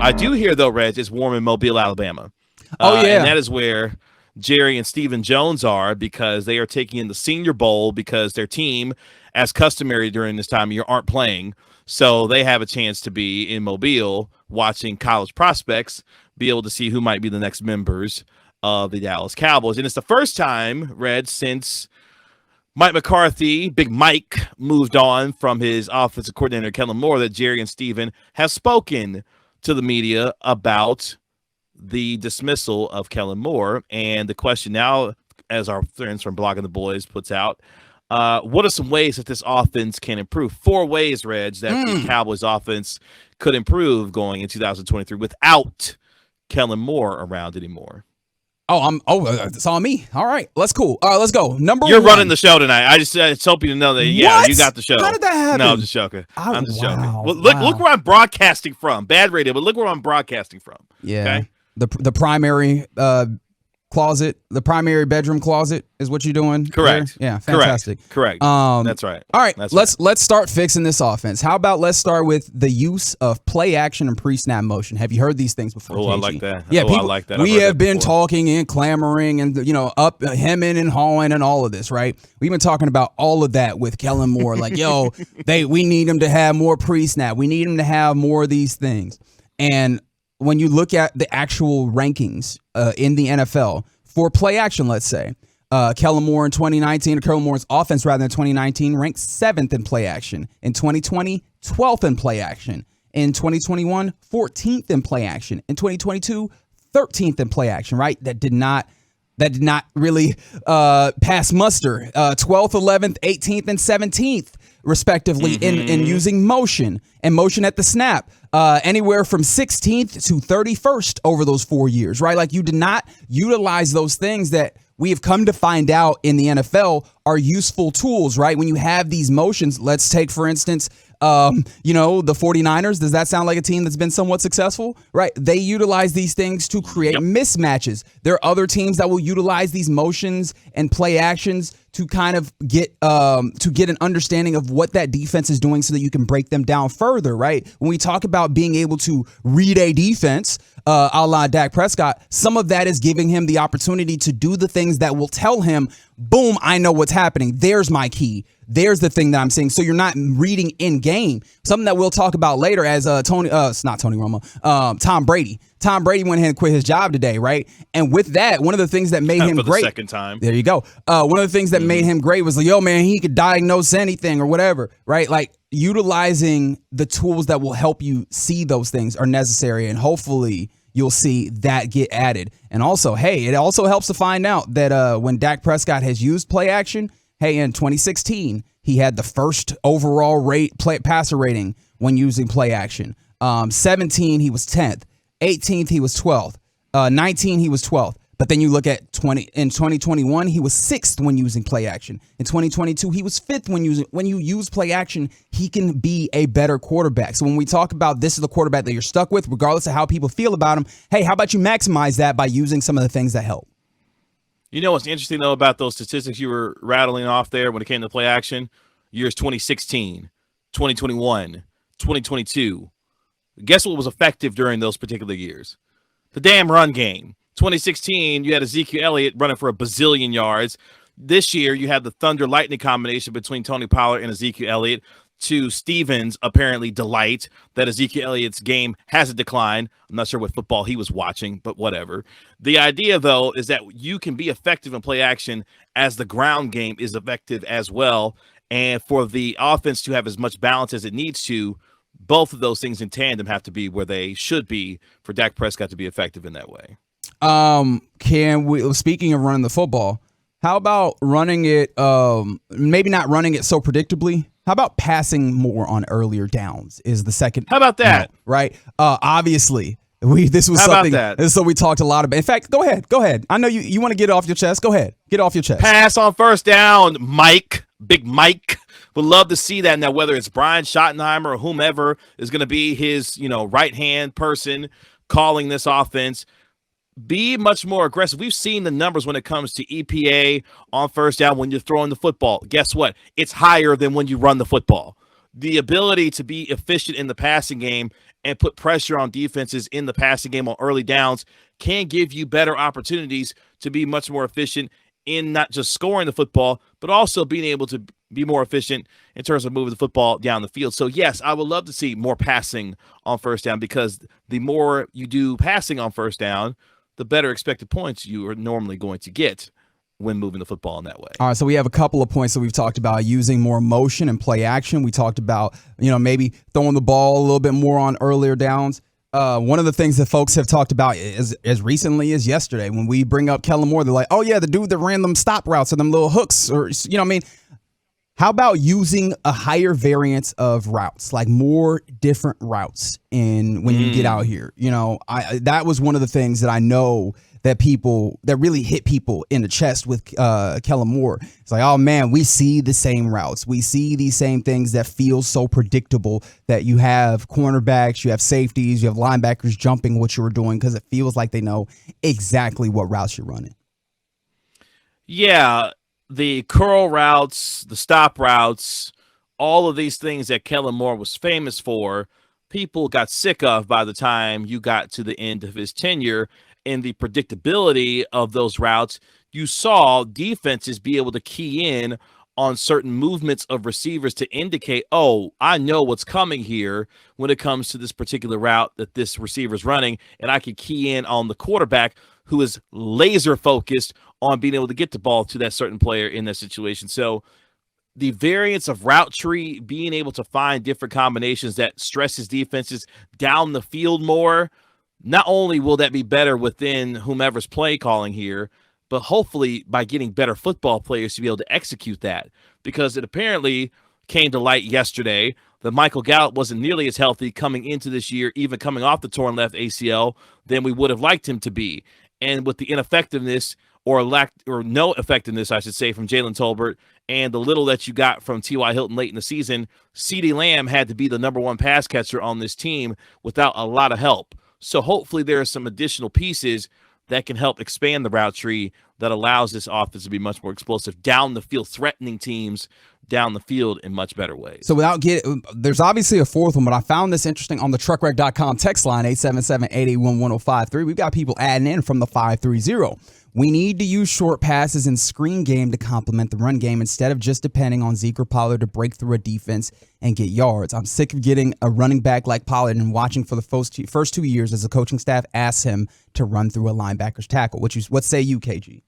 I do hear, though, Reg, it's warm in Mobile, Alabama. Oh, yeah. And that is where Jerry and Stephen Jones are, because they are taking in the Senior Bowl because their team, as customary during this time of year, aren't playing. So they have a chance to be in Mobile watching college prospects, be able to see who might be the next members of the Dallas Cowboys. And it's the first time, Red, since Mike McCarthy, Big Mike, moved on from his offensive coordinator, Kellen Moore, that Jerry and Stephen have spoken to the media about the dismissal of Kellen Moore. And the question now, as our friends from Blogging the Boys puts out, what are some ways that this offense can improve? 4 ways, Reg, that the Cowboys offense could improve going in 2023 without Kellen Moore around anymore. It's on me. All right, let's cool. All right, let's go. You're running the show tonight. I just hope you know that. Yeah, you got the show. How did that happen? No, I'm just joking. I'm just joking. Well, Wow. look where I'm broadcasting from. Bad radio, but look where I'm broadcasting from. Yeah. Okay? The primary closet, the primary bedroom closet is what you're doing. Correct. There? Yeah, fantastic. Correct. That's right. All right, That's let's start fixing this offense. How about let's start with the use of play action and pre-snap motion. Have you heard these things before? Oh, KG? I like that. Yeah, I like that. We have been talking and clamoring and up hemming and hawing and all of this, right? We've been talking about all of that with Kellen Moore. Like, we need him to have more pre-snap. We need him to have more of these things. And when you look at the actual rankings in the NFL for play action, let's say, Kellen Moore in 2019, or Kellen Moore's offense rather than 2019, ranked 7th in play action. In 2020, 12th in play action. In 2021, 14th in play action. In 2022, 13th in play action, right? That did not really pass muster. 12th, 11th, 18th, and 17th, respectively, in using motion and motion at the snap. Anywhere from 16th to 31st over those 4 years, right? Like, you did not utilize those things that we have come to find out in the NFL are useful tools, right? When you have these motions, let's take, for instance, the 49ers. Does that sound like a team that's been somewhat successful, right? They utilize these things to create mismatches. There are other teams that will utilize these motions and play actions to kind of get an understanding of what that defense is doing so that you can break them down further, right? When we talk about being able to read a defense, a la Dak Prescott, some of that is giving him the opportunity to do the things that will tell him, boom, I know what's happening. There's my key. There's the thing that I'm seeing. So you're not reading in game. Something that we'll talk about later as it's not Tony Romo, Tom Brady. Tom Brady went ahead and quit his job today, right? And with that, one of the things that made him for great. The second time. There you go. One of the things that made him great was like, he could diagnose anything or whatever, right? Like, utilizing the tools that will help you see those things are necessary, and hopefully you'll see that get added. And also, it also helps to find out that when Dak Prescott has used play action, in 2016, he had the first overall passer rating when using play action. 17, he was 10th. 18th, he was 12th. 19, he was 12th. But then you look at in 2021, he was 6th when using play action. In 2022, he was 5th when you use play action, he can be a better quarterback. So when we talk about this is the quarterback that you're stuck with, regardless of how people feel about him, how about you maximize that by using some of the things that help? You know what's interesting, though, about those statistics you were rattling off there when it came to play action? Years 2016, 2021, 2022. Guess what was effective during those particular years? The damn run game. 2016, you had Ezekiel Elliott running for a bazillion yards. This year, you had the Thunder Lightning combination between Tony Pollard and Ezekiel Elliott, to Stevens' apparently delight that Ezekiel Elliott's game hasn't declined. I'm not sure what football he was watching, but whatever. The idea, though, is that you can be effective in play action as the ground game is effective as well. And for the offense to have as much balance as it needs to, both of those things in tandem have to be where they should be for Dak Prescott to be effective in that way. Speaking of running the football, how about running it, maybe not running it so predictably? How about passing more on earlier downs is the second. How about that? Right. Obviously, this was How something. About that? So we talked a lot about. In fact, go ahead. I know you want to get it off your chest. Go ahead. Get off your chest. Pass on first down, Mike. Big Mike. Would love to see that. Now, whether it's Brian Schottenheimer or whomever is going to be his, right-hand person calling this offense, be much more aggressive. We've seen the numbers when it comes to EPA on first down when you're throwing the football. Guess what? It's higher than when you run the football. the ability to be efficient in the passing game and put pressure on defenses in the passing game on early downs can give you better opportunities to be much more efficient in not just scoring the football, but also being able to be more efficient in terms of moving the football down the field. So, yes, I would love to see more passing on first down, because the more you do passing on first down, the better expected points you are normally going to get when moving the football in that way. All right, so we have a couple of points that we've talked about: using more motion and play action. We talked about, maybe throwing the ball a little bit more on earlier downs. One of the things that folks have talked about is, as recently as yesterday, when we bring up Kellen Moore, they're like, oh yeah, the dude that ran them stop routes or them little hooks, or how about using a higher variance of routes, like more different routes when you get out here? That was one of the things that I know that really hit people in the chest with Kellen Moore. It's like, oh man, we see the same routes. We see these same things that feel so predictable, that you have cornerbacks, you have safeties, you have linebackers jumping what you were doing, because it feels like they know exactly what routes you're running. Yeah, the curl routes, the stop routes, all of these things that Kellen Moore was famous for, people got sick of by the time you got to the end of his tenure. And the predictability of those routes, you saw defenses be able to key in on certain movements of receivers to indicate, oh, I know what's coming here when it comes to this particular route that this receiver's running, and I can key in on the quarterback who is laser focused on being able to get the ball to that certain player in that situation. So the variance of route tree, being able to find different combinations that stresses defenses down the field more, not only will that be better within whomever's play calling here, but hopefully by getting better football players to be able to execute that. Because it apparently came to light yesterday that Michael Gallup wasn't nearly as healthy coming into this year, even coming off the torn left ACL, than we would have liked him to be. And with the ineffectiveness or no effectiveness, I should say, from Jalen Tolbert, and the little that you got from T.Y. Hilton late in the season, CeeDee Lamb had to be the number one pass catcher on this team without a lot of help. So hopefully there are some additional pieces that can help expand the route tree that allows this offense to be much more explosive down the field, threatening teams down the field in much better ways. So there's obviously a fourth one, but I found this interesting on the truckwreck.com text line, 877-881-1053. We've got people adding in from the 530. We need to use short passes and screen game to complement the run game instead of just depending on Zeke or Pollard to break through a defense and get yards. I'm sick of getting a running back like Pollard and watching for the first 2 years as the coaching staff asks him to run through a linebacker's tackle. What say you, KG?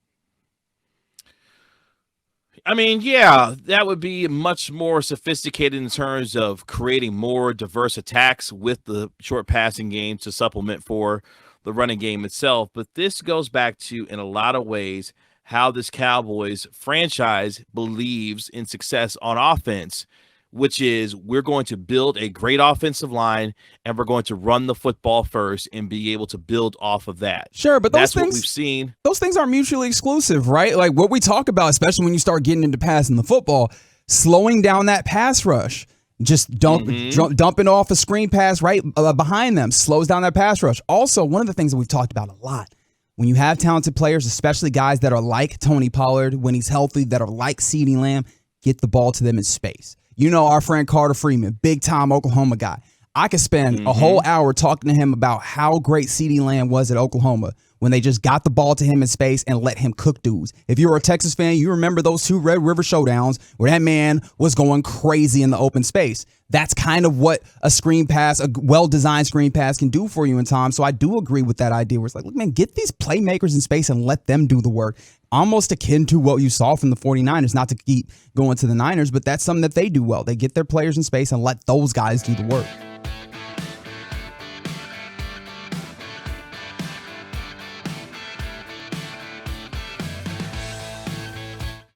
I mean, yeah, that would be much more sophisticated in terms of creating more diverse attacks with the short passing game to supplement for the running game itself. But this goes back to, in a lot of ways, how this Cowboys franchise believes in success on offense, which is we're going to build a great offensive line and we're going to run the football first and be able to build off of that. Sure, but that's what we've seen. Those things are mutually exclusive, right? Like what we talk about, especially when you start getting into passing the football, slowing down that pass rush. Just dumping off a screen pass right behind them slows down that pass rush. Also, one of the things that we've talked about a lot, when you have talented players, especially guys that are like Tony Pollard when he's healthy, that are like CeeDee Lamb, get the ball to them in space. Our friend Carter Freeman, big-time Oklahoma guy. I could spend a whole hour talking to him about how great CeeDee Lamb was at Oklahoma when they just got the ball to him in space and let him cook dudes. If you're a Texas fan, you remember those 2 Red River showdowns where that man was going crazy in the open space. That's kind of what a screen pass, a well-designed screen pass can do for you in time. So I do agree with that idea where it's like, look, man, get these playmakers in space and let them do the work. Almost akin to what you saw from the 49ers, not to keep going to the Niners, but that's something that they do well. They get their players in space and let those guys do the work.